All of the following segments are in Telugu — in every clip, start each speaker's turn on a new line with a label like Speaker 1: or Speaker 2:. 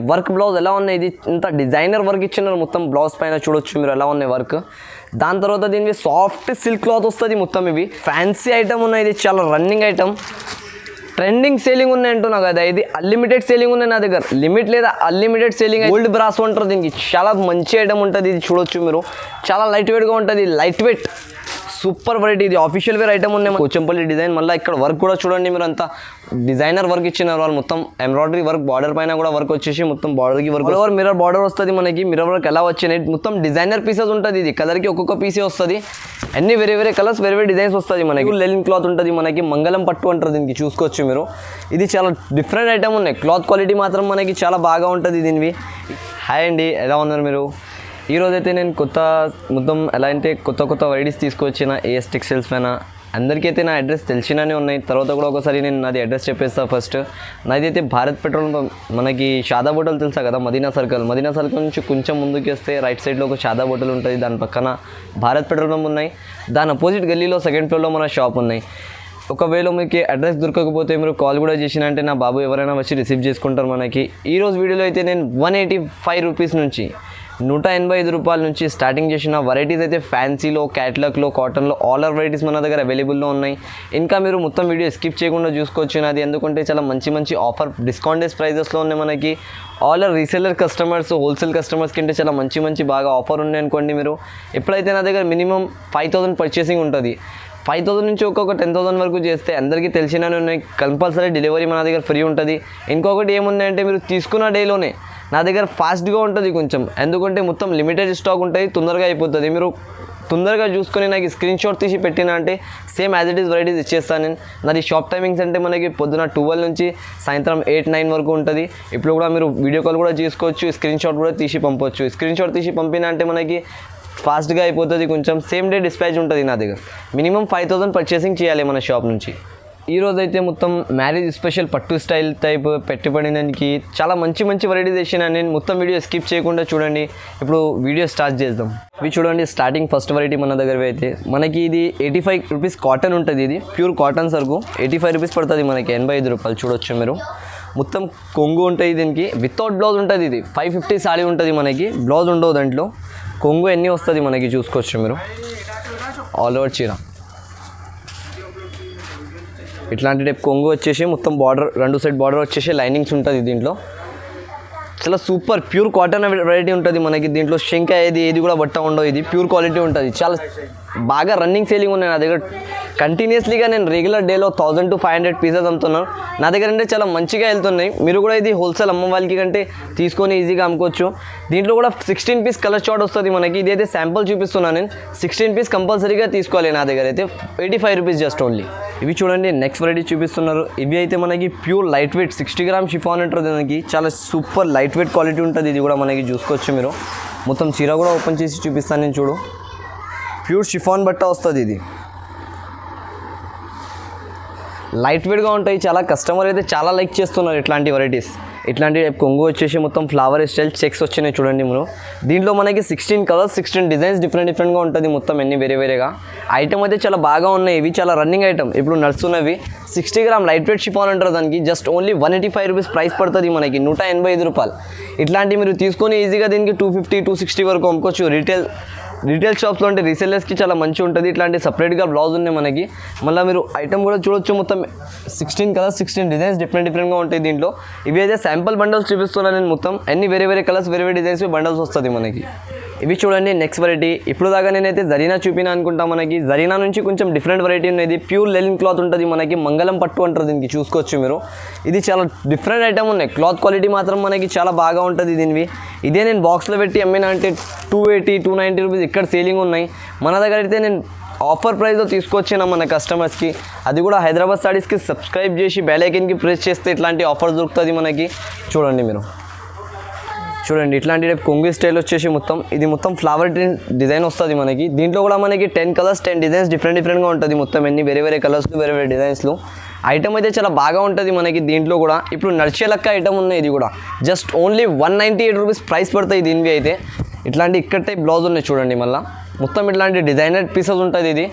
Speaker 1: వర్క్ బ్లౌజ్ ఎలా ఉన్నాయి, ఇది ఇంత డిజైనర్ వర్క్ ఇచ్చినారు మొత్తం బ్లౌజ్ పైన చూడొచ్చు మీరు ఎలా ఉన్నాయి వర్క్. దాని తర్వాత దీనికి సాఫ్ట్ సిల్క్ క్లాత్ వస్తుంది మొత్తం. ఇవి ఫ్యాన్సీ ఐటమ్ ఉన్నాయి, ఇది చాలా రన్నింగ్ ఐటమ్, ట్రెండింగ్ సేలింగ్ ఉన్నాయి అంటున్నా కదా. ఇది అన్లిమిటెడ్ సేలింగ్ ఉన్నాయి నా దగ్గర, లిమిట్ లేదా అన్లిమిటెడ్ సేలింగ్. గోల్డ్ బ్రాస్ అంటారు దీనికి, చాలా మంచి ఐటమ్ ఉంటుంది. ఇది చూడొచ్చు మీరు, చాలా లైట్ వెయిట్గా ఉంటుంది, లైట్ వెయిట్ సూపర్ వెరైటీ. ఇది ఆఫీషియల్ వేర్ ఐటమ్ ఉన్నాయి, కోచంపల్లి డిజైన్. మళ్ళీ ఇక్కడ వర్క్ కూడా చూడండి మీరు, అంతా డిజైనర్ వర్క్ ఇచ్చినారు వాళ్ళు. మొత్తం ఎంబ్రాయిడరీ వర్క్, బార్డర్ పైన కూడా వర్క్ వచ్చేసి మొత్తం బార్డర్కి వర్క్. ఓవర్ మిర్రర్ బార్డర్ వస్తుంది మనకి, మిర్రర్ వర్క్ ఎలా వచ్చినాయి మొత్తం డిజైనర్ పీసెస్ ఉంటుంది. ఇది కలర్కి ఒక్కొక్క పీసే వస్తుంది, అన్ని వేరే వేరే కలర్స్, వేరే వేరే డిజైన్స్ వస్తుంది మనకి. లెనిన్ క్లాత్ ఉంటుంది మనకి, మంగళం పట్టు అంటారు దీనికి, చూసుకోవచ్చు మీరు. ఇది చాలా డిఫరెంట్ ఐటమ్ ఉన్నాయి, క్లాత్ క్వాలిటీ మాత్రం మనకి చాలా బాగా ఉంటుంది దీనివి. హాయ్ అండి, ఎలా ఉన్నారు మీరు? ఈరోజు అయితే నేను మొత్తం ఎలా అంటే కొత్త వెరైటీస్ తీసుకొచ్చిన ఏఎస్ టెక్స్టైల్స్ పైన. అందరికీ నా అడ్రస్ తెలిసిననే ఉన్నాయి, తర్వాత కూడా ఒకసారి నేను నాది అడ్రస్ చెప్పేస్తాను. ఫస్ట్ నాదైతే భారత్ పెట్రోల్ మనకి షాదా హోటల్ తెలుసా కదా, మదీనా సర్కిల్ నుంచి కొంచెం ముందుకు వస్తే రైట్ సైడ్లో ఒక షాదా హోటల్ ఉంటుంది, దాని పక్కన భారత్ పెట్రోల్ పంప్ ఉన్నాయి. దాని అపోజిట్ గల్లీలో సెకండ్ ఫ్లోర్లో మన షాప్ ఉన్నాయి. ఒకవేళ మీకు అడ్రస్ దొరకకపోతే మీరు కాల్ కూడా చేసినంటే నా బాబు ఎవరైనా వచ్చి రిసీవ్ చేసుకుంటారు మనకి. ఈరోజు వీడియోలో అయితే నేను 185 రూపీస్ నుంచి 185 రూపాయల నుంచి స్టార్టింగ్ చేసిన వెరైటీస్ అయితే ఫ్యాన్సీలో, క్యాట్లాగ్లో, కాటన్లో ఆల్ ఆర్ వెరైటీస్ మన దగ్గర అవైలబుల్లో ఉన్నాయి. ఇంకా మీరు మొత్తం వీడియో స్కిప్ చేయకుండా చూసుకోవచ్చు నాది, ఎందుకంటే చాలా మంచి ఆఫర్ డిస్కౌంటెడ్ ప్రైజెస్లో ఉన్నాయి మనకి. All are reseller customers, wholesale customers కంటే చాలా మంచి బాగా ఆఫర్ ఉన్నాయి అనుకోండి. మీరు ఎప్పుడైతే నా దగ్గర మినిమం 5000 పర్చేసింగ్ ఉంటుంది, 5000 నుంచి ఒక్కొక్క 10,000 వరకు చేస్తే అందరికీ తెలిసినవి ఉన్నాయి. కంపల్సరీ డెలివరీ మన దగ్గర ఫ్రీ ఉంటుంది. ఇంకొకటి ఏముందంటే మీరు తీసుకున్న డేలోనే నా దగ్గర ఫాస్ట్గా ఉంటుంది కొంచెం, ఎందుకంటే మొత్తం లిమిటెడ్ స్టాక్ ఉంటుంది, తొందరగా అయిపోతుంది. మీరు తొందరగా చూసుకొని నాకు స్క్రీన్ షాట్ తీసి పెట్టినా అంటే same as it is varieties ఇచ్చేస్తాను నేను. నాది షాప్ టైమింగ్స్ అంటే మనకి పొద్దున 12 నుంచి సాయంత్రం 8-9 వరకు ఉంటుంది. ఇప్పుడు కూడా మీరు వీడియో కాల్ కూడా చేసుకోవచ్చు, స్క్రీన్ షాట్ కూడా తీసి పంపవచ్చు. స్క్రీన్ షాట్ తీసి పంపినా అంటే మనకి ఫాస్ట్గా అయిపోతుంది కొంచెం, సేమ్ డే డిస్పాచ్ ఉంటుంది నా దగ్గర. మినిమం 5000 పర్చేసింగ్ చేయాలి మన షాప్ నుంచి. ఈరోజు అయితే మొత్తం మ్యారేజ్ స్పెషల్ పట్టు స్టైల్ టైప్ పెట్టుబడికి చాలా మంచి వెరైటీస్ వేసిన నేను. మొత్తం వీడియో స్కిప్ చేయకుండా చూడండి. ఇప్పుడు వీడియో స్టార్ట్ చేద్దాం. ఇవి చూడండి, స్టార్టింగ్ ఫస్ట్ వెరైటీ మన దగ్గర అయితే మనకి ఇది 85 రూపీస్ కాటన్ ఉంటుంది. ఇది ప్యూర్ కాటన్ సరుకు 85 రూపీస్ పడుతుంది మనకి, 85 రూపాయలు. చూడొచ్చు మీరు, మొత్తం కొంగు ఉంటుంది దీనికి, వితౌట్ బ్లౌజ్ ఉంటుంది. ఇది 550 సారీ ఉంటుంది మనకి, బ్లౌజ్ ఉండవు దాంట్లో. కొంగు ఎన్ని వస్తుంది మనకి చూసుకోవచ్చు మీరు, ఆల్ ఓవర్ చీర ఇట్లాంటి టైప్ కొంగు వచ్చేసి మొత్తం బార్డర్, 2 సైడ్ బార్డర్ వచ్చేసి లైనింగ్స్ ఉంటుంది దీంట్లో. చాలా సూపర్ ప్యూర్ కాటన్ వెరైటీ ఉంటుంది మనకి. దీంట్లో శంక ఏది కూడా బట్ట ఉండవు, ఇది ప్యూర్ క్వాలిటీ ఉంటుంది. చాలా బాగా రన్నింగ్ సేలింగ్ ఉన్నాయి నా దగ్గర. కంటిన్యూస్లీగా నేను రెగ్యులర్ డేలో 1000 to 500 పీసెస్ అమ్ముతున్నాను నా దగ్గర. అంటే చాలా మంచిగా వెళ్తున్నాయి. మీరు కూడా ఇది హోల్సేల్ అమ్మ వాళ్ళకి కంటే తీసుకొని ఈజీగా అమ్ముకోవచ్చు. దీంట్లో కూడా 16 పీస్ కలర్ చార్ట్ వస్తుంది మనకి. ఇదైతే శాంపుల్ చూపిస్తున్నాను నేను, 16 పీస్ కంపల్సరీగా తీసుకోవాలి నా దగ్గర అయితే. 85 రూపీస్ జస్ట్ ఓన్లీ. ఇవి చూడండి, నెక్స్ట్ వెరైటీ చూపిస్తున్నారు. ఇవి అయితే మనకి pure light weight 60 gram chiffon ఉంటుంది మనకి. చాలా సూపర్ లైట్ వెయిట్ క్వాలిటీ ఉంటుంది. ఇది కూడా మనకి చూసుకోవచ్చు మీరు. మొత్తం చీర కూడా ఓపెన్ చేసి చూపిస్తాను నేను. చూడు, ప్యూర్ షిఫాన్ బట్ట వస్తుంది. ఇది లైట్ వెయిట్గా ఉంటాయి. చాలా కస్టమర్ అయితే చాలా లైక్ చేస్తున్నారు ఇట్లాంటి వెరైటీస్. ఇట్లాంటి కొంగు వచ్చేసి మొత్తం ఫ్లవర్ స్టైల్ చెక్స్ వచ్చినాయి చూడండి మీరు. దీంట్లో మనకి 16 కలర్స్, 16 డిజైన్స్ డిఫరెంట్గా ఉంటుంది మొత్తం, అన్ని వేరేగా. ఐటమ్ అయితే చాలా బాగా ఉన్నాయి. ఇవి చాలా రన్నింగ్ ఐటమ్, ఇప్పుడు నడుస్తున్నవి. 60 గ్రామ్ లైట్ వెయిట్ షిఫాన్ అంటారు దానికి. జస్ట్ ఓన్లీ 185 రూపీస్ ప్రైస్ పడుతుంది మనకి, 185 రూపాయలు. ఇట్లాంటి మీరు తీసుకొని ఈజీగా దీనికి 250, 260 వరకు అమ్ముకోవచ్చు. రీటైల్ షాప్స్లో అంటే రీసెల్లర్స్కి చాలా మంచిగా ఉంటుంది. ఇట్లాంటి సపరేట్గా బ్లౌజ్ ఉన్నాయి మనకి. మళ్ళీ మీరు ఐటమ్ కూడా చూడొచ్చు, మొత్తం 16 కలర్స్, 16 డిజైన్స్ డిఫరెంట్గా ఉంటాయి దీంట్లో. ఇవి అయితే శాంపుల్ బండల్స్ చూపిస్తున్నాను నేను. మొత్తం అన్ని వేరే కలర్స్, వేరే డిజైన్స్ బండల్స్ వస్తుంది మనకి. ఇవి చూడండి, నెక్స్ట్ వెరైటీ. ఇప్పుడు దాకా నేనైతే జరీనా చూపినా అనుకుంటా మనకి. జరీనా నుంచి కొంచెం డిఫరెంట్ వెరైటీ ఉన్నది. ప్యూర్ లెనిన్ క్లాత్ ఉంటుంది మనకి, మంగళం పట్టు అంటారు దీనికి. చూసుకోవచ్చు మీరు, ఇది చాలా డిఫరెంట్ ఐటమ్ ఉన్నాయి. క్లాత్ క్వాలిటీ మాత్రం మనకి చాలా బాగా ఉంటుంది దీనివి. ఇదే నేను బాక్స్లో పెట్టి అమ్మినా అంటే 280, 290 రూపీస్ ఇక్కడ సేలింగ్ ఉన్నాయి. మన దగ్గర అయితే నేను ఆఫర్ ప్రైస్లో తీసుకొచ్చిన మన కస్టమర్స్కి. అది కూడా హైదరాబాద్ సారీస్కి సబ్స్క్రైబ్ చేసి బెల్ ఐకాన్కి ప్రెస్ చేస్తే ఇట్లాంటి ఆఫర్ దొరుకుతుంది మనకి. చూడండి మీరు, చూడండి ఇట్లాంటి టైప్ కొంగు స్టైల్ వచ్చేసి మొత్తం ఇది మొత్తం ఫ్లవర్ డిజైన్ వస్తుంది మనకి. దీంట్లో కూడా మనకి 10 కలర్స్, 10 డిజైన్స్ డిఫరెంట్గా ఉంటుంది మొత్తం, అన్ని వేరే కలర్స్, వేరే డిజైన్స్లో. ఐటమ్ అయితే చాలా బాగా ఉంటుంది మనకి దీంట్లో కూడా. ఇప్పుడు నడిచే లెక్క ఐటమ్ ఉన్నాయి. ఇది కూడా జస్ట్ ఓన్లీ 198 రూపీస్ ప్రైస్ పడుతుంది దీనివి అయితే. ఇట్లాంటి ఇక్కడ టైప్ బ్లౌజ్ ఉన్నాయి చూడండి. మళ్ళీ మొత్తం ఇట్లాంటి డిజైనర్ పీసెస్ ఉంటుంది. ఇది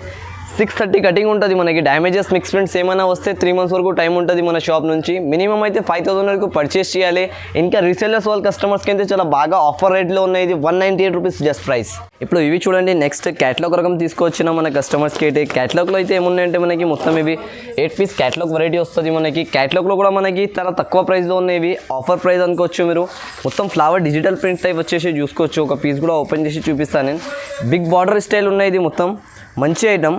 Speaker 1: 630 కటింగ్ ఉంటుంది మనకి. డ్యామేజెస్ మిక్స్ ప్రింట్స్ ఏమైనా వస్తే 3 months వరకు టైం ఉంటుంది మన షాప్ నుంచి. మినిమం అయితే 5000 వరకు పర్చేస్ చేయాలి. ఇంకా రీసెల్లర్స్ వాళ్ళ కస్టమర్స్కి అయితే చాలా బాగా ఆఫర్ రేట్లో ఉన్నాయి. ఇది 198 రూపీస్ జస్ట్ ప్రైస్. ఇప్పుడు ఇవి చూడండి, నెక్స్ట్ క్యాటలాగ్ రకం తీసుకొచ్చిన మన కస్టమర్స్కి అయితే క్యాటలాగ్లో అయితే ఏమున్నాయంటే మనకి మొత్తం ఇవి 8 piece క్యాటలాగ్ వెరైటీ వస్తుంది మనకి. క్యాటలాగ్లో కూడా మనకి చాలా తక్కువ ప్రైస్లో ఉన్నాయి. ఆఫర్ ప్రైస్ అనుకోవచ్చు మీరు. మొత్తం ఫ్లవర్ డిజిటల్ ప్రింట్ టైప్ వచ్చేసి చూసుకోవచ్చు. ఒక పీస్ కూడా ఓపెన్ చేసి చూపిస్తాను నేను. బిగ్ బార్డర్ స్టైల్ ఉన్నాయి. ఇది మొత్తం మంచి ఐటమ్.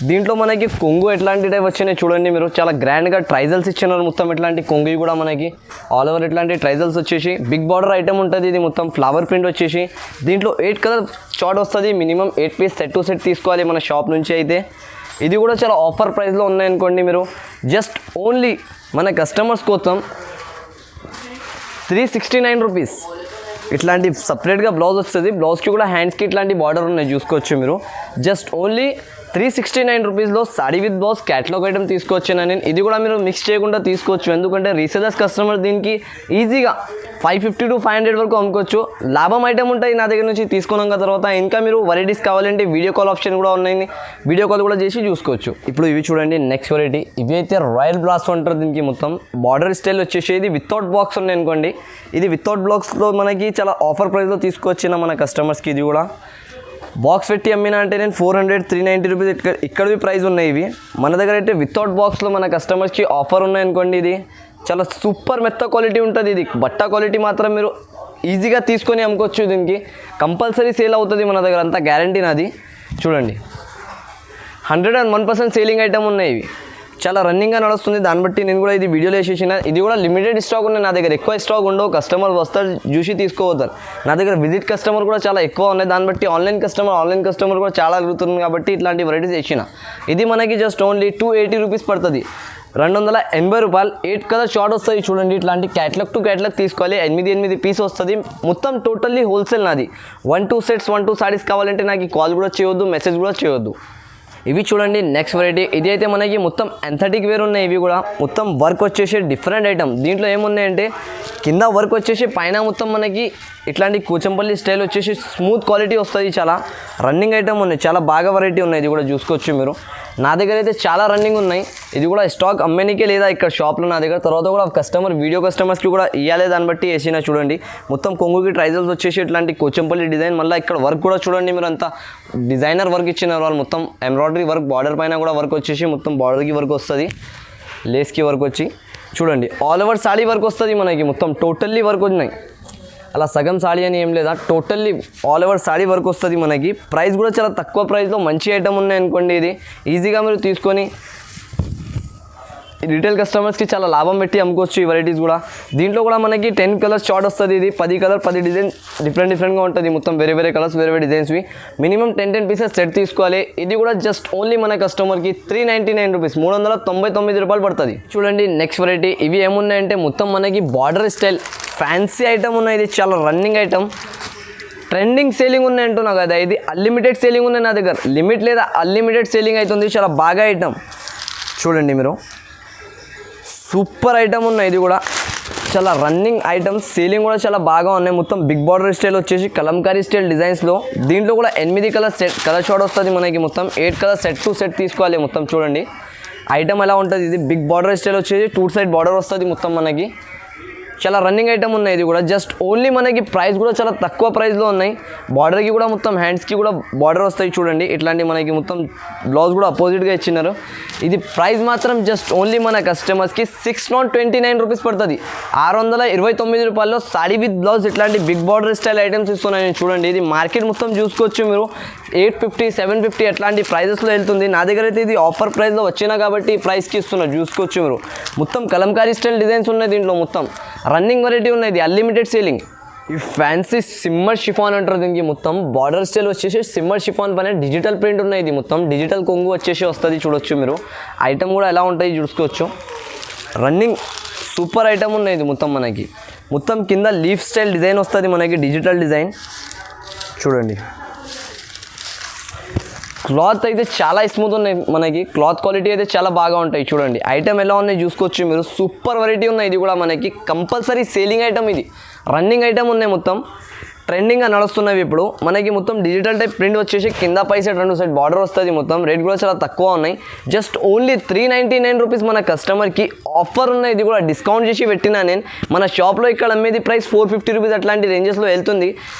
Speaker 1: దీంట్లో మనకి కొంగు ఎట్లాంటి టైప్ వచ్చినాయి చూడండి మీరు. చాలా గ్రాండ్గా ట్రైజల్స్ ఇచ్చినారు మొత్తం. ఇట్లాంటి కొంగు కూడా మనకి ఆల్ ఓవర్ ఇట్లాంటి ట్రైజల్స్ వచ్చేసి బిగ్ బార్డర్ ఐటమ్ ఉంటుంది. ఇది మొత్తం ఫ్లవర్ ప్రింట్ వచ్చేసి దీంట్లో 8 కలర్ చార్ట్ వస్తుంది. Minimum 8 piece set to set తీసుకోవాలి మన షాప్ నుంచి అయితే. ఇది కూడా చాలా ఆఫర్ ప్రైస్లో ఉన్నాయనుకోండి మీరు. జస్ట్ ఓన్లీ మన కస్టమర్స్ కోసం 369 రూపీస్. ఇట్లాంటి సపరేట్గా బ్లౌజ్ వస్తుంది. బ్లౌజ్కి కూడా హ్యాండ్స్కి ఇట్లాంటి బార్డర్ ఉన్నాయి చూసుకోవచ్చు మీరు. జస్ట్ ఓన్లీ 369 రూపీస్లో saree with blouse catalogue item తీసుకొచ్చాను నేను. ఇది కూడా మీరు మిక్స్ చేయకుండా తీసుకోవచ్చు. ఎందుకంటే రీసెలర్స్ కస్టమర్ దీనికి ఈజీగా 550 to 500 వరకు అమ్ముకోవచ్చు. లాభం ఐటమ్ ఉంటుంది నా దగ్గర నుంచి తీసుకున్నాక తర్వాత. ఇంకా మీరు వెరైటీస్ కావాలంటే వీడియో కాల్ ఆప్షన్ కూడా ఉన్నాయి. వీడియో కాల్ కూడా చేసి చూసుకోవచ్చు. ఇప్పుడు ఇవి చూడండి, నెక్స్ట్ వెరైటీ. ఇవి అయితే రాయల్ బ్రాస్ అంటారు దీనికి. మొత్తం బార్డర్ స్టైల్ వచ్చేసి ఇది వితౌట్ బాక్స్ ఉన్నాయి అనుకోండి. ఇది వితౌట్ బాక్స్లో మనకి చాలా ఆఫర్ ప్రైస్లో తీసుకొచ్చిన మన కస్టమర్స్కి. ఇది కూడా బాక్స్ పెట్టి అమ్మినా అంటే నేను 400 390 రూపీస్ ఇక్కడవి ప్రైస్ ఉన్నాయి. ఇవి మన దగ్గర అయితే వితౌట్ బాక్స్లో మన కస్టమర్స్కి ఆఫర్ ఉన్నాయి అనుకోండి. ఇది చాలా సూపర్ మెత్త క్వాలిటీ ఉంటుంది. ఇది బట్ట క్వాలిటీ మాత్రం మీరు ఈజీగా తీసుకొని అమ్ముకోవచ్చు. దీనికి కంపల్సరీ సేల్ అవుతుంది మన దగ్గర, అంతా గ్యారంటీ నాది. చూడండి 101% సేలింగ్ ఐటమ్ ఉన్నాయి. ఇవి చాలా రన్నింగ్గా నడుస్తుంది. దాన్ని బట్టి నేను కూడా ఇది వీడియోలో వేసేసిన. ఇది కూడా లిమిటెడ్ స్టాక్ ఉన్నాయి నా దగ్గర. ఎక్కువ స్టాక్ ఉండవు. కస్టమర్ వస్తారు చూసి తీసుకోవద్దారు. నా దగ్గర విజిట్ కస్టమర్ కూడా చాలా ఎక్కువ ఉన్నాయి. దాన్ని బట్టి ఆన్లైన్ కస్టమర్ కూడా చాలా అడుగుతుంది కాబట్టి ఇట్లాంటి వెరైటీస్ వేసిన. ఇది మనకి జస్ట్ ఓన్లీ 280 రూపీస్ పడుతుంది. 280 రూపాయలు. 8 కలర్ షార్ట్ వస్తుంది చూడండి. ఇట్లాంటి క్యాటలాగ్ టు క్యాటలాగ్ తీసుకోవాలి. 8 పీస్ వస్తుంది. మొత్తం టోటల్లీ హోల్సేల్ నాది. 1-2 sets 1-2 సారీస్ కావాలంటే నాకు కాల్ కూడా చేయొద్దు, మెసేజ్ కూడా చేయొద్దు. ఇవి చూడండి, నెక్స్ట్ వెరైటీ. ఇది అయితే మనకి మొత్తం ఎంథటిక్ వేర్ ఉన్నాయి. ఇవి కూడా మొత్తం వర్క్ వచ్చేసి డిఫరెంట్ ఐటమ్. దీంట్లో ఏమున్నాయంటే కింద వర్క్ వచ్చేసి పైన మొత్తం మనకి ఇట్లాంటి కూచంపల్లి స్టైల్ వచ్చేసి స్మూత్ క్వాలిటీ వస్తుంది. చాలా రన్నింగ్ ఐటమ్ ఉన్నాయి. చాలా బాగా వెరైటీ ఉన్నాయి. ఇది కూడా చూసుకోవచ్చు మీరు. నా దగ్గర అయితే చాలా రన్నింగ్ ఉన్నాయి. ఇది కూడా స్టాక్ అమ్మేనికే లేదా ఇక్కడ షాప్లో నా దగ్గర. తర్వాత కూడా వీడియో కస్టమర్స్కి కూడా ఇవ్వాలి. దాన్ని బట్టి వేసినా చూడండి. మొత్తం కొంగుకి ట్రైజల్స్ వచ్చేసి ఇట్లాంటి కూచంపల్లి డిజైన్. మళ్ళీ ఇక్కడ వర్క్ కూడా చూడండి మీరు. అంతా డిజైనర్ వర్క్ ఇచ్చినారు వాళ్ళు. మొత్తం ఎంబ్రాయిడరీ వర్క్, బార్డర్ పైన కూడా వర్క్ వచ్చేసి మొత్తం బార్డర్కి వర్క్ వస్తుంది, లేస్కి వర్క్ వచ్చి చూడండి. ఆల్ ఓవర్ సాడీ వర్క్ వస్తుంది మనకి. మొత్తం టోటల్లీ వర్క్ ఉన్నాయి. అలా సగం సాడీ అని ఏం లేదా, totally all over saree work వస్తుంది మనకి. ప్రైస్ కూడా చాలా తక్కువ ప్రైస్లో మంచి ఐటమ్ ఉన్నాయి అనుకోండి. ఇది ఈజీగా మీరు తీసుకొని రిటైల్ కస్టమర్స్కి చాలా లాభం పెట్టి అమ్ముకోవచ్చు ఈ వెరైటీస్ కూడా. దీంట్లో కూడా మనకి 10 కలర్స్ షార్ట్ వస్తుంది. ఇది 10 కలర్ 10 డిజైన్ డిఫరెంట్గా ఉంటుంది. మొత్తం వేరే కలర్స్ వేరే డిజైన్స్వి. మినిమం 10 పీసెస్ సెట్ తీసుకోవాలి. ఇది కూడా జస్ట్ ఓన్లీ మన కస్టమర్కి 399 రూపీస్, 399 రూపాయలు పడుతుంది. చూడండి నెక్స్ట్ వెరైటీ. ఇవి ఏమున్నాయంటే మొత్తం మనకి బార్డర్ స్టైల్ ఫ్యాన్సీ ఐటమ్ ఉన్నాయి. ఇది చాలా రన్నింగ్ ఐటమ్. ట్రెండింగ్ సేలింగ్ ఉన్నాయి అంటున్నా కదా. ఇది అన్లిమిటెడ్ సేలింగ్ ఉన్నాయి నా దగ్గర. లిమిట్ లేదా అన్లిమిటెడ్ సేలింగ్ అవుతుంది. చాలా బాగా ఐటమ్ చూడండి మీరు. సూపర్ ఐటమ్ ఉన్నాయి. ఇది కూడా చాలా రన్నింగ్ ఐటమ్స్. సేలింగ్ కూడా చాలా బాగా ఉన్నాయి. మొత్తం బిగ్ బార్డర్ స్టైల్ వచ్చేసి కలంకారీ స్టైల్ డిజైన్స్లో. దీంట్లో కూడా 8 కలర్ షార్ట్ వస్తుంది మనకి. మొత్తం 8 కలర్ సెట్ టు సెట్ తీసుకోవాలి. మొత్తం చూడండి ఐటమ్ ఎలా ఉంటుంది. ఇది బిగ్ బార్డర్ స్టైల్ వచ్చేసి 2 సైడ్ బార్డర్ వస్తుంది మొత్తం మనకి. చాలా రన్నింగ్ ఐటమ్ ఉన్నాయి. ఇది కూడా జస్ట్ ఓన్లీ మనకి ప్రైస్ కూడా చాలా తక్కువ ప్రైస్లో ఉన్నాయి. బార్డర్కి కూడా మొత్తం హ్యాండ్స్కి కూడా బార్డర్ వస్తాయి చూడండి. ఇట్లాంటి మనకి మొత్తం బ్లౌజ్ కూడా అపోజిట్గా ఇచ్చినారు. ఇది ప్రైస్ మాత్రం జస్ట్ ఓన్లీ మన కస్టమర్స్కి 629 రూపీస్ పడుతుంది. 629 రూపాయల్లో సాడీ విత్ బ్లౌజ్ ఇట్లాంటి బిగ్ బార్డర్ స్టైల్ ఐటమ్స్ ఇస్తున్నాయి చూడండి. ఇది మార్కెట్ మొత్తం చూసుకోవచ్చు మీరు. 850 750 అట్లాంటి ప్రైజెస్లో వెళ్తుంది. నా దగ్గర అయితే ఇది ఆఫర్ ప్రైస్లో వచ్చినా కాబట్టి ఈ ప్రైస్కి ఇస్తున్నారు చూసుకోవచ్చు మీరు. మొత్తం కలంకారీ స్టైల్ డిజైన్స్ ఉన్నాయి దీంట్లో. మొత్తం రన్నింగ్ వెరైటీ ఉన్నాయి. ఇది అన్లిమిటెడ్ సేలింగ్. ఈ ఫ్యాన్సీ సిమ్మర్ షిఫాన్ అంటారు దీనికి. మొత్తం బార్డర్ స్టైల్ వచ్చేసి సిమ్మర్ షిఫాన్ పైన డిజిటల్ ప్రింట్ ఉన్నాయి. ఇది మొత్తం డిజిటల్ కొంగు వచ్చేసి వస్తుంది చూడొచ్చు మీరు. ఐటమ్ కూడా ఎలా ఉంటాయి చూసుకోవచ్చు. రన్నింగ్ సూపర్ ఐటమ్ ఉన్నాయి. ఇది మొత్తం మనకి మొత్తం కింద లీఫ్ స్టైల్ డిజైన్ వస్తుంది మనకి, డిజిటల్ డిజైన్ చూడండి. క్లాత్ అయితే చాలా స్మూత్ ఉన్నాయి మనకి. క్లాత్ క్వాలిటీ అయితే చాలా బాగా ఉంటాయి చూడండి. ఐటమ్ ఎలా ఉన్నాయి చూసుకోవచ్చు మీరు. సూపర్ వెరైటీ ఉన్నాయి. ఇది కూడా మనకి కంపల్సరీ సేలింగ్ ఐటమ్. ఇది రన్నింగ్ ఐటమ్ ఉన్నాయి మొత్తం. ట్రెండింగ్గా నడుస్తున్నవి ఇప్పుడు మనకి మొత్తం డిజిటల్ టైప్ ప్రింట్ వచ్చేసి కింద పై సైడ్ 2 సైడ్ బార్డర్ వస్తుంది మొత్తం రేట్ కూడా చాలా తక్కువ ఉన్నాయి జస్ట్ ఓన్లీ 399 రూపీస్ మన కస్టమర్కి ఆఫర్ ఉన్నాయి ఇది కూడా డిస్కౌంట్ చేసి పెట్టినా నేను మన షాప్లో ఇక్కడ అమ్మేది ప్రైస్ 450 రూపీస్ అట్లాంటి రేంజెస్లో వెళ్తుంది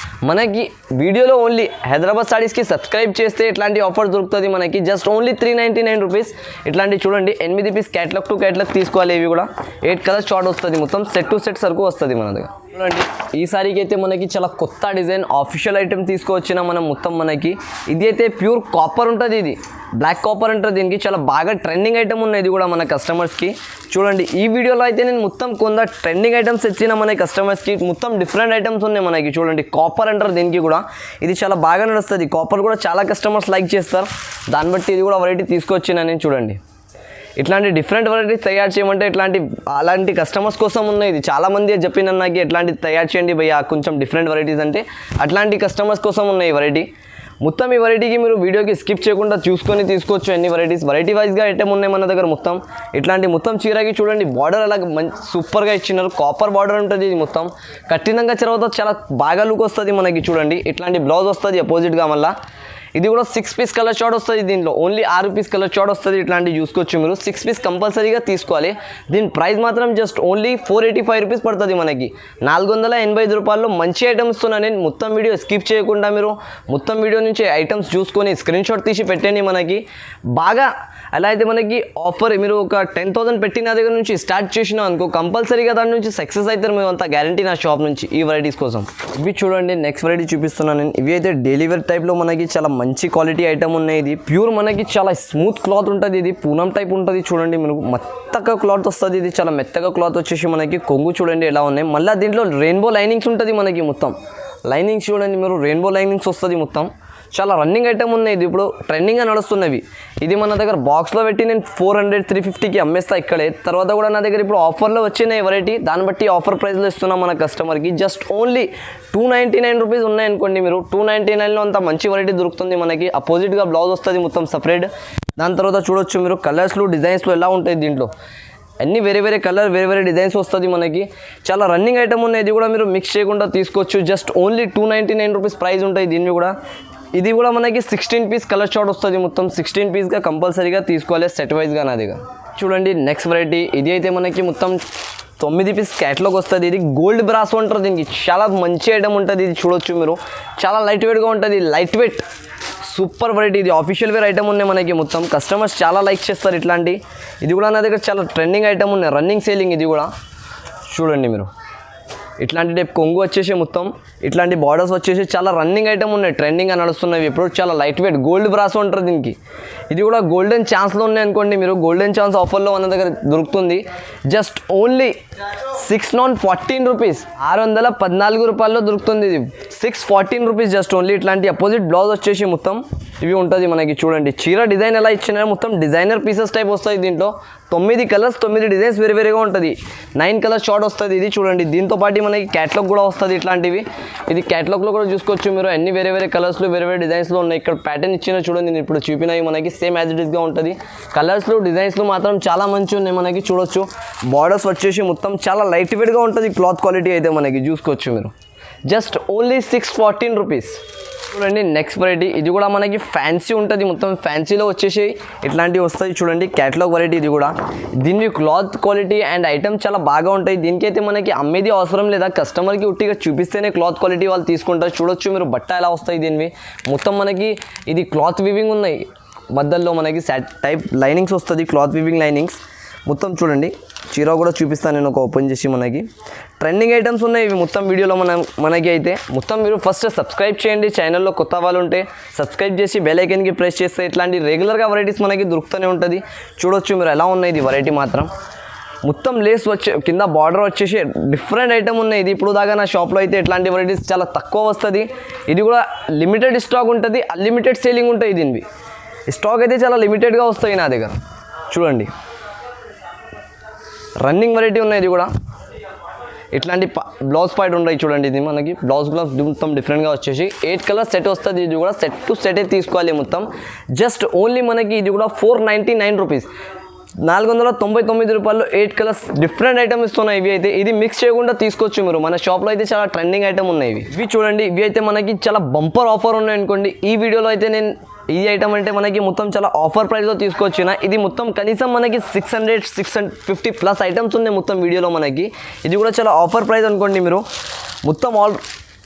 Speaker 1: మనకి వీడియోలో ఓన్లీ హైదరాబాద్ సారీస్కి సబ్స్క్రైబ్ చేస్తే ఇట్లాంటి ఆఫర్ దొరుకుతుంది మనకి జస్ట్ ఓన్లీ 399 రూపీస్ ఇట్లాంటి చూడండి 8 పీస్ క్యాటలాగ్ టు క్యాటలాగ్ తీసుకోవాలి ఇవి కూడా 8 కలర్స్ షార్ట్ వస్తుంది మొత్తం సెట్ టు సెట్ సరుకు వస్తుంది మన దగ్గర చూడండి ఈ సారీకి అయితే మనకి చాలా కొత్త డిజైన్ ఆఫిషియల్ ఐటమ్ తీసుకొచ్చిన మనం మొత్తం మనకి ఇది అయితే ప్యూర్ కాపర్ ఉంటుంది ఇది బ్లాక్ కాపర్ ఉంటుంది దీనికి చాలా బాగా ట్రెండింగ్ ఐటమ్ ఉన్నాయి ఇది కూడా మన కస్టమర్స్కి చూడండి ఈ వీడియోలో అయితే నేను మొత్తం కొంత ట్రెండింగ్ ఐటమ్స్ ఇచ్చిన మన కస్టమర్స్కి మొత్తం డిఫరెంట్ ఐటమ్స్ ఉన్నాయి మనకి చూడండి కాపర్ అంటారు దీనికి కూడా ఇది చాలా బాగా నడుస్తుంది కాపర్ కూడా చాలా కస్టమర్స్ లైక్ చేస్తారు దాన్ని బట్టి ఇది కూడా వెరైటీ తీసుకొచ్చిన నేను చూడండి ఇట్లాంటి డిఫరెంట్ వెరైటీస్ తయారు చేయమంటే అలాంటి కస్టమర్స్ కోసం ఉన్నాయి ఇది చాలామంది చెప్పిన నాకు ఎట్లాంటి తయారు చేయండి భయ్యా కొంచెం డిఫరెంట్ వెరైటీస్ అంటే అట్లాంటి కస్టమర్స్ కోసం ఉన్నాయి ఈ వెరైటీ మొత్తం ఈ వెరైటీకి మీరు వీడియోకి స్కిప్ చేయకుండా చూసుకొని తీసుకోవచ్చు అన్ని వెరైటీ వైజ్గా ఐటమ్ ఉన్నాయి మన దగ్గర మొత్తం ఇట్లాంటి మొత్తం చీరకి చూడండి బార్డర్ అలాగే మంచి సూపర్గా ఇచ్చినారు కాపర్ బార్డర్ ఉంటుంది ఇది మొత్తం కఠినంగా తర్వాత చాలా బాగా లుక్ వస్తుంది మనకి చూడండి ఇట్లాంటి బ్లౌజ్ వస్తుంది అపోజిట్గా మళ్ళీ ఇది కూడా 6 పీస్ కలర్ షార్ట్ వస్తుంది దీంట్లో ఓన్లీ 6 పీస్ కలర్ షార్ట్ వస్తుంది ఇట్లాంటివి చూసుకోవచ్చు మీరు 6 పీస్ కంపల్సరీగా తీసుకోవాలి దీని ప్రైస్ మాత్రం జస్ట్ ఓన్లీ 485 రూపీస్ పడుతుంది మనకి 485 రూపాయల్లో మంచి ఐటమ్స్ ఇస్తున్నాను నేను మొత్తం వీడియో స్కిప్ చేయకుండా మీరు మొత్తం వీడియో నుంచి ఐటమ్స్ చూసుకొని స్క్రీన్ షాట్ తీసి పెట్టండి మనకి బాగా అలా అయితే మనకి ఆఫర్ మీరు ఒక 10,000 పెట్టిన దగ్గర నుంచి స్టార్ట్ చేసినా అనుకో కంపల్సరీగా దాని నుంచి సక్సెస్ అవుతారు మేము అంత గ్యారంటీ నా షాప్ నుంచి ఈ వెరైటీస్ కోసం ఇవి చూడండి నెక్స్ట్ వెరైటీ చూపిస్తున్నాను నేను ఇవి అయితే డైలీ వేర్ టైప్లో మనకి చాలా మంచి క్వాలిటీ ఐటమ్ ఉన్నాయి ఇది ప్యూర్ మనకి చాలా స్మూత్ క్లాత్ ఉంటుంది ఇది పూనం టైప్ ఉంటుంది చూడండి మీరు మెత్తగా క్లాత్ వస్తుంది ఇది చాలా మెత్తగా క్లాత్ వచ్చేసి మనకి కొంగు చూడండి ఎలా ఉన్నాయి మళ్ళీ దీంట్లో రెయిన్బో లైనింగ్స్ ఉంటుంది మనకి మొత్తం లైనింగ్స్ చూడండి మీరు రెయిన్బో లైనింగ్స్ వస్తుంది మొత్తం చాలా రన్నింగ్ ఐటమ్ ఉన్నాయి ఇది ఇప్పుడు ట్రెండింగ్గా నడుస్తున్నవి ఇది మన దగ్గర బాక్స్లో పెట్టి నేను 400-350కి అమ్మేస్తా ఇక్కడే తర్వాత కూడా నా దగ్గర ఇప్పుడు ఆఫర్లో వచ్చినాయి వెరైటీ దాన్ని బట్టి ఆఫర్ ప్రైస్లో ఇస్తున్నాం మన కస్టమర్కి జస్ట్ ఓన్లీ 299 రూపీస్ ఉన్నాయనుకోండి మీరు 299లో అంత మంచి వెరైటీ దొరుకుతుంది మనకి అపోజిట్గా బ్లౌజ్ వస్తుంది మొత్తం సపరేట్ దాని తర్వాత చూడొచ్చు మీరు కలర్స్లో డిజైన్స్లో ఎలా ఉంటాయి దీంట్లో అన్ని వేరే కలర్ వేరే డిజైన్స్ వస్తుంది మనకి చాలా రన్నింగ్ ఐటమ్ ఉన్నాయి ఇది కూడా మీరు మిక్స్ చేయకుండా తీసుకోవచ్చు జస్ట్ ఓన్లీ 299 రూపీస్ ప్రైస్ ఉంటాయి దీన్ని కూడా ఇది కూడా మనకి 16 పీస్ కలర్ షార్ట్ వస్తుంది మొత్తం 16 పీస్గా కంపల్సరీగా తీసుకోవాలి సెట్ వైజ్గా నా దగ్గర చూడండి నెక్స్ట్ వెరైటీ ఇది అయితే మనకి మొత్తం 9 పీస్ క్యాటలాగ్ వస్తుంది ఇది గోల్డ్ బ్రాస్ అంటారు దీనికి చాలా మంచి ఐటమ్ ఉంటుంది ఇది చూడొచ్చు మీరు చాలా లైట్ వెయిట్గా ఉంటుంది లైట్ వెయిట్ సూపర్ వెరైటీ ఇది ఆఫీషియల్ వేర్ ఐటమ్ ఉన్నాయి మనకి మొత్తం కస్టమర్స్ చాలా లైక్ చేస్తారు ఇట్లాంటి ఇది కూడా నా దగ్గర చాలా ట్రెండింగ్ ఐటమ్ ఉన్నాయి రన్నింగ్ సేలింగ్ ఇది కూడా చూడండి మీరు ఇట్లాంటి టైప్ కొంగు వచ్చేసి మొత్తం ఇట్లాంటి బార్డర్స్ వచ్చేసి చాలా రన్నింగ్ ఐటమ్ ఉన్నాయి ట్రెండింగ్గా నడుస్తున్నవి ఇప్పుడు చాలా లైట్ వెయిట్ గోల్డ్ బ్రాస్ అంటారు దీనికి ఇది కూడా గోల్డెన్ ఛాన్స్లో ఉన్నాయి అనుకోండి మీరు గోల్డెన్ ఛాన్స్ ఆఫర్లో మన దగ్గర దొరుకుతుంది జస్ట్ ఓన్లీ 614 రూపీస్ 614 రూపాయల్లో దొరుకుతుంది ఇది 614 రూపీస్ జస్ట్ ఓన్లీ ఇట్లాంటి అపోజిట్ బ్లౌజ్ వచ్చేసి మొత్తం ఇవి ఉంటుంది మనకి చూడండి చీర డిజైన్ ఎలా ఇచ్చినారో మొత్తం డిజైనర్ పీసెస్ టైప్ వస్తాయి దీంట్లో 9 కలర్స్ 9 డిజైన్స్ వేరేగా ఉంటుంది 9 కలర్స్ షార్ట్ వస్తుంది ఇది చూడండి దీంతో పాటు మనకి క్యాటలాగ్ కూడా వస్తుంది ఇట్లాంటివి ఇది క్యాటలాగ్లో కూడా చూసుకోవచ్చు మీరు అన్ని వేరే కలర్స్లో వేరే డిజైన్స్లో ఉన్నాయి ఇక్కడ ప్యాటర్న్ ఇచ్చిన చూడండి నేను ఇప్పుడు చూపినవి మనకి సేమ్ యాజ్ ఇట్ ఈస్గా ఉంటుంది కలర్స్లో డిజైన్స్లో మాత్రం చాలా మంచి ఉన్నాయి మనకి చూడొచ్చు బార్డర్స్ వచ్చేసి మొత్తం చాలా లైట్ వెయిట్గా ఉంటుంది క్లాత్ క్వాలిటీ అయితే మనకి చూసుకోవచ్చు మీరు జస్ట్ ఓన్లీ 614 రూపీస్ చూడండి నెక్స్ట్ వెరైటీ ఇది కూడా మనకి ఫ్యాన్సీ ఉంటుంది మొత్తం ఫ్యాన్సీలో వచ్చేసి ఇట్లాంటివి వస్తాయి చూడండి క్యాటలాగ్ వెరైటీ ఇది కూడా దీని క్లాత్ క్వాలిటీ అండ్ ఐటమ్ చాలా బాగా ఉంటాయి దీనికైతే మనకి అమ్మేది అవసరం లేదా కస్టమర్కి ఉట్టిగా చూపిస్తేనే క్లాత్ క్వాలిటీ వాళ్ళు తీసుకుంటారు చూడొచ్చు మీరు బట్ట ఎలా వస్తాయి దీనివి మొత్తం మనకి ఇది క్లాత్ వివింగ్ ఉన్నాయి మధ్యలో మనకి సెట్ టైప్ లైనింగ్స్ వస్తుంది క్లాత్ వివింగ్ లైనింగ్స్ మొత్తం చూడండి చీర కూడా చూపిస్తాను నేను ఒక ఓపెన్ చేసి మనకి ట్రెండింగ్ ఐటమ్స్ ఉన్నాయి ఇవి మొత్తం వీడియోలో మనకి అయితే మొత్తం మీరు ఫస్ట్ సబ్స్క్రైబ్ చేయండి ఛానల్లో కొత్త వాళ్ళు ఉంటే సబ్స్క్రైబ్ చేసి బెల్ ఐకాన్కి ప్రెస్ చేస్తే ఇట్లాంటి రెగ్యులర్గా వెరైటీస్ మనకి దొరుకుతూనే ఉంటుంది చూడొచ్చు మీరు ఎలా ఉన్నాయి ఇది వెరైటీ మాత్రం మొత్తం లేస్ వచ్చే కింద బార్డర్ వచ్చేసి డిఫరెంట్ ఐటమ్ ఉన్నాయి ఇది ఇప్పుడు దాకా నా షాప్లో అయితే ఇట్లాంటి వెరైటీస్ చాలా తక్కువ వస్తుంది ఇది కూడా లిమిటెడ్ స్టాక్ ఉంటుంది అన్లిమిటెడ్ సేలింగ్ ఉంటాయి దీనివి స్టాక్ అయితే చాలా లిమిటెడ్గా వస్తాయి నా దగ్గర చూడండి రన్నింగ్ వెరైటీ ఉన్నాయి ఇది కూడా ఇట్లాంటి బ్లౌజ్ పాయింట్ ఉంటాయి చూడండి ఇది మనకి బ్లౌజ్ మొత్తం డిఫరెంట్గా వచ్చేసి 8 కలర్ సెట్ వస్తుంది ఇది కూడా సెట్ టు సెట్ తీసుకోవాలి మొత్తం జస్ట్ ఓన్లీ మనకి ఇది కూడా 499 రూపీస్ 499 రూపాయలు 8 కలర్స్ డిఫరెంట్ ఐటమ్ ఇస్తున్నాయి. ఇవి అయితే ఇది మిక్స్ చేయకుండా తీసుకోవచ్చు మీరు. మన షాప్లో అయితే చాలా ట్రెండింగ్ ఐటమ్ ఉన్నాయి. ఇవి చూడండి, ఇవి అయితే మనకి చాలా బంపర్ ఆఫర్ ఉన్నాయి అనుకోండి. ఈ వీడియోలో అయితే నేను ఈ ఐటమ్ అంటే మనకి మొత్తం చాలా ఆఫర్ ప్రైస్లో తీసుకొచ్చిన. ఇది మొత్తం కనీసం మనకి 650 ప్లస్ ఐటమ్స్ ఉన్నాయి మొత్తం వీడియోలో మనకి. ఇది కూడా చాలా ఆఫర్ ప్రైస్ అనుకోండి మీరు. మొత్తం ఆల్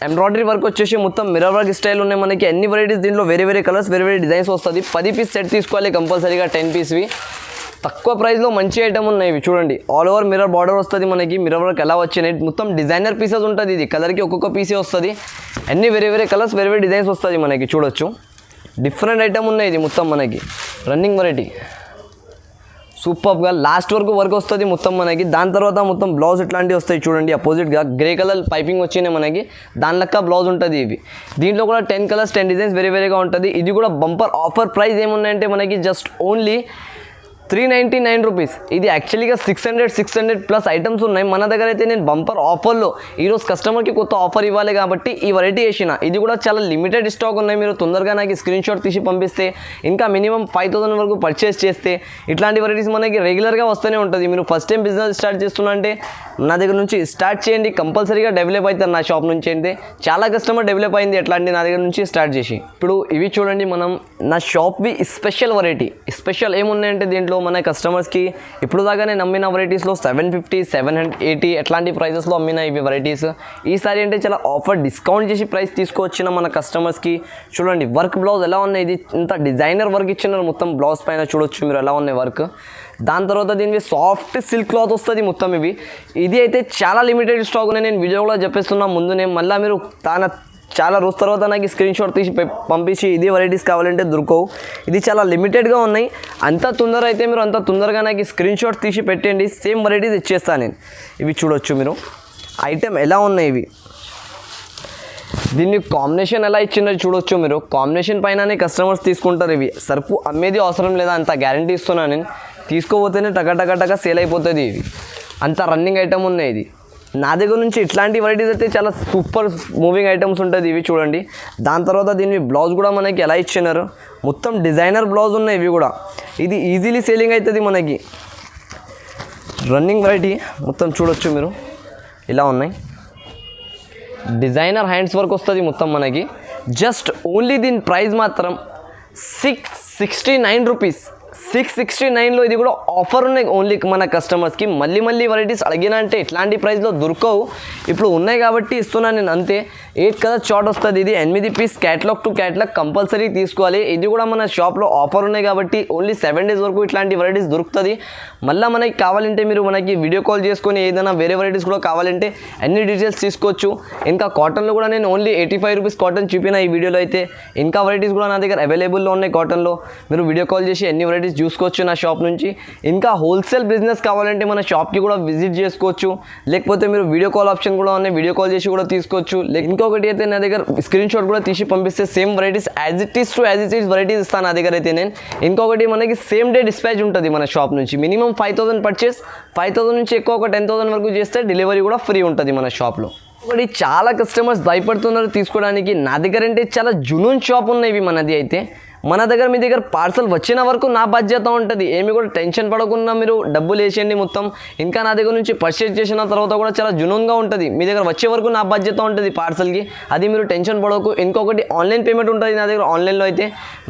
Speaker 1: ఎంబ్రాయిడరీ వర్క్ వచ్చేసి మొత్తం మిర్రర్ వర్క్ స్టైల్ ఉన్నాయి మనకి. అన్ని వెరైటీస్ దీంట్లో వేరే కలర్స్ వేరే డిజైన్స్ వస్తుంది. 10 పీస్ సెట్ తీసుకోవాలి కంపల్సరీగా, 10 పీస్వి. తక్కువ ప్రైస్లో మంచి ఐటమ్ ఉన్నాయి ఇవి చూడండి. ఆల్ ఓవర్ మిర్రర్ బార్డర్ వస్తుంది మనకి. మిర్రర్ వర్క్ ఎలా వచ్చినాయి మొత్తం డిజైనర్ పీసెస్ ఉంటుంది. ఇది కలర్కి ఒక్కొక్క పీసే వస్తుంది. అన్ని వేరే కలర్స్ వేరే డిజైన్స్ వస్తుంది మనకి. చూడొచ్చు డిఫరెంట్ ఐటమ్ ఉన్నాయి. ఇది మొత్తం మనకి రన్నింగ్ వెరైటీ సూపర్గా లాస్ట్ వరకు వర్క్ వస్తుంది మొత్తం మనకి. దాని తర్వాత మొత్తం బ్లౌజ్ ఇట్లాంటివి వస్తాయి చూడండి. అపోజిట్గా గ్రే కలర్ పైపింగ్ వచ్చినాయి మనకి. దాని లెక్క బ్లౌజ్ ఉంటుంది. ఇవి దీంట్లో కూడా 10 కలర్స్ 10 డిజైన్స్ వేరేగా ఉంటుంది. ఇది కూడా బంపర్ ఆఫర్ ప్రైస్ ఏమున్నాయంటే మనకి జస్ట్ ఓన్లీ 399 రూపీస్. ఇది యాక్చువల్గా 600 ప్లస్ ఐటమ్స్ ఉన్నాయి మన దగ్గర. అయితే నేను బంపర్ ఆఫర్లో ఈరోజు కస్టమర్కి కొత్త ఆఫర్ ఇవ్వాలి కాబట్టి ఈ వెరైటీ వేసిన. ఇది కూడా చాలా లిమిటెడ్ స్టాక్ ఉన్నాయి. మీరు తొందరగా నాకు స్క్రీన్ షాట్ తీసి పంపిస్తే, ఇంకా మినిమం 5000 వరకు పర్చేస్ చేస్తే ఇట్లాంటి వెరైటీస్ మనకి రెగ్యులర్గా వస్తూనే ఉంటుంది. మీరు ఫస్ట్ టైం బిజినెస్ స్టార్ట్ చేస్తున్నా అంటే నా దగ్గర నుంచి స్టార్ట్ చేయండి. కంపల్సరీగా డెవలప్ అవుతారు నా షాప్ నుంచి. అయితే చాలా కస్టమర్ డెవలప్ అయింది ఎట్లాంటి నా దగ్గర నుంచి స్టార్ట్ చేసి. ఇప్పుడు ఇవి చూడండి, మనం నా షాప్వి స్పెషల్ వెరైటీ. స్పెషల్ ఏమున్నాయంటే దీంట్లో మన కస్టమర్స్కి ఇప్పుడు దాకా నేను అమ్మిన వెరైటీస్లో 750 780 ఎట్లాంటి ప్రైజెస్లో అమ్మిన ఇవి వెరైటీస్. ఈసారి అంటే చాలా ఆఫర్ డిస్కౌంట్ చేసి ప్రైస్ తీసుకొచ్చిన మన కస్టమర్స్కి. చూడండి వర్క్ బ్లౌజ్ ఎలా ఉన్నాయి. ఇది ఇంత డిజైనర్ వర్క్ ఇచ్చినారు మొత్తం బ్లౌజ్ పైన. చూడొచ్చు మీరు ఎలా ఉన్నాయి వర్క్. దాని తర్వాత దీనికి సాఫ్ట్ సిల్క్ క్లాత్ వస్తుంది మొత్తం ఇవి. ఇది అయితే చాలా లిమిటెడ్ స్టాక్ ఉన్నాయి. నేను వీడియో కూడా చెప్పేస్తున్నా ముందునే. మళ్ళీ మీరు చాలా రోజు తర్వాత నాకు స్క్రీన్ షాట్ తీసి పంపించి ఇది వెరైటీస్ కావాలంటే దొరకవు. ఇది చాలా లిమిటెడ్గా ఉన్నాయి. అంత తొందర అయితే మీరు అంత తొందరగా నాకు స్క్రీన్ షాట్ తీసి పెట్టండి. సేమ్ వెరైటీస్ ఇచ్చేస్తాను నేను. ఇవి చూడొచ్చు మీరు ఐటెం ఎలా ఉన్నాయి. ఇవి దీన్ని కాంబినేషన్ ఎలా ఇచ్చిందో చూడొచ్చు మీరు. కాంబినేషన్ పైననే కస్టమర్స్ తీసుకుంటారు. ఇవి సరుకు అమ్మేది అవసరం లేదా, అంత గ్యారంటీ ఇస్తున్నాను నేను. తీసుకోపోతేనే టక సేల్ అయిపోతుంది. ఇవి అంత రన్నింగ్ ఐటమ్ ఉన్నాయి. ఇది నా దగ్గర నుంచి ఇట్లాంటి వెరైటీస్ అయితే చాలా సూపర్ మూవింగ్ ఐటమ్స్ ఉంటుంది. ఇవి చూడండి. దాని తర్వాత దీని బ్లౌజ్ కూడా మనకి ఎలా ఇచ్చినారు, మొత్తం డిజైనర్ బ్లౌజ్ ఉన్నాయి ఇవి కూడా. ఇది ఈజీలీ సేలింగ్ అవుతుంది మనకి. రన్నింగ్ వెరైటీ మొత్తం చూడొచ్చు మీరు ఇలా ఉన్నాయి. డిజైనర్ హ్యాండ్స్ వర్క్ వస్తుంది మొత్తం మనకి. జస్ట్ ఓన్లీ దీని ప్రైస్ మాత్రం 669 రూపీస్. 669లో ఇది కూడా ఆఫర్ ఉన్నాయి ఓన్లీ మన కస్టమర్స్కి. మళ్ళీ వెరైటీస్ అడిగినా అంటే ఇట్లాంటి ప్రైస్లో దొరకవు. ఇప్పుడు ఉన్నాయి కాబట్టి ఇస్తున్నాను నేను అంతే. 8 కలర్ చార్ట్ వస్తుంది. ఇది 8 piece catalogue to catalogue compulsory తీసుకోవాలి. ఇది కూడా మన షాప్లో ఆఫర్ ఉన్నాయి కాబట్టి ఓన్లీ 7 డేస్ వరకు ఇట్లాంటి వెరైటీస్ దొరుకుతుంది. మళ్ళీ మనకి కావాలంటే మీరు మనకి వీడియో కాల్ చేసుకొని ఏదైనా వేరే వెరైటీస్ కూడా కావాలంటే అన్ని డీటెయిల్స్ తీసుకోవచ్చు. ఇంకా కాటన్లో కూడా నేను ఓన్లీ 85 రూపీస్ కాటన్ చూపిన ఈ వీడియోలో. అయితే ఇంకా వెరైటీస్ కూడా నా దగ్గర అవైలబుల్లో ఉన్నాయి కాటన్లో. మీరు వీడియో కాల్ చేసి అన్ని వెరైటీస్ చూసుకోవచ్చు నా షాప్ నుంచి. ఇంకా హోల్సేల్ బిజినెస్ కావాలంటే మన షాప్కి కూడా విజిట్ చేసుకోవచ్చు. లేకపోతే మీరు వీడియో కాల్ ఆప్షన్ కూడా ఉన్నాయి, వీడియో కాల్ చేసి కూడా తీసుకోవచ్చు. ఇంకొకటి అయితే నా దగ్గర స్క్రీన్ షాట్ కూడా తీసి పంపిస్తే same varieties as it is varieties ఇస్తాను నా దగ్గర అయితే నేను. ఇంకొకటి మనకి సేమ్ డే డిస్పాచ్ ఉంటుంది మన షాప్ నుంచి. మినిమం 5000 పర్చేస్, 5000 నుంచి ఎక్కువ ఒక 10,000 వరకు చేస్తే డెలివరీ కూడా ఫ్రీ ఉంటుంది మన షాప్లో. ఒకటి చాలా కస్టమర్స్ భయపడుతున్నారు తీసుకోవడానికి. నా దగ్గర అంటే చాలా జునూన్ షాప్ ఉన్నాయి ఇవి మనది. అయితే మన దగ్గర మీ దగ్గర పార్సల్ వచ్చిన వరకు నా బాధ్యత ఉంటుంది. ఏమి కూడా టెన్షన్ పడకుండా మీరు డబ్బులు వేసేయండి మొత్తం. ఇంకా నా దగ్గర నుంచి పర్చేజ్ చేసిన తర్వాత కూడా చాలా జునూన్గా ఉంటుంది. మీ దగ్గర వచ్చే వరకు నా బాధ్యత ఉంటుంది పార్సల్కి. అది మీరు టెన్షన్ పడకు. ఇంకొకటి ఆన్లైన్ పేమెంట్ ఉంటుంది నా దగ్గర. ఆన్లైన్లో అయితే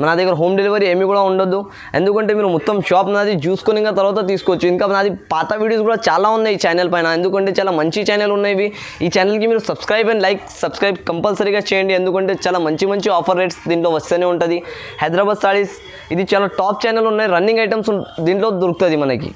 Speaker 1: నా దగ్గర హోమ్ డెలివరీ ఏమి కూడా ఉండదు. ఎందుకంటే మీరు మొత్తం షాప్ నాది చూసుకొని ఇంకా తర్వాత తీసుకోవచ్చు. ఇంకా నాది పాత వీడియోస్ కూడా చాలా ఉన్నాయి ఈ ఛానల్ పైన. ఎందుకంటే చాలా మంచి ఛానల్ ఉన్నాయి. ఈ ఛానల్కి మీరు సబ్స్క్రైబ్ కంపల్సరీగా చేయండి. ఎందుకంటే చాలా మంచి ఆఫర్ రేట్స్ దీంట్లో వస్తూనే ఉంటుంది. హైదరాబాద్ సారీస్ ఇది చాలా టాప్ ఛానల్ ఉన్నాయి. రన్నింగ్ ఐటమ్స్ దీంట్లో దొరుకుతుంది మనకి.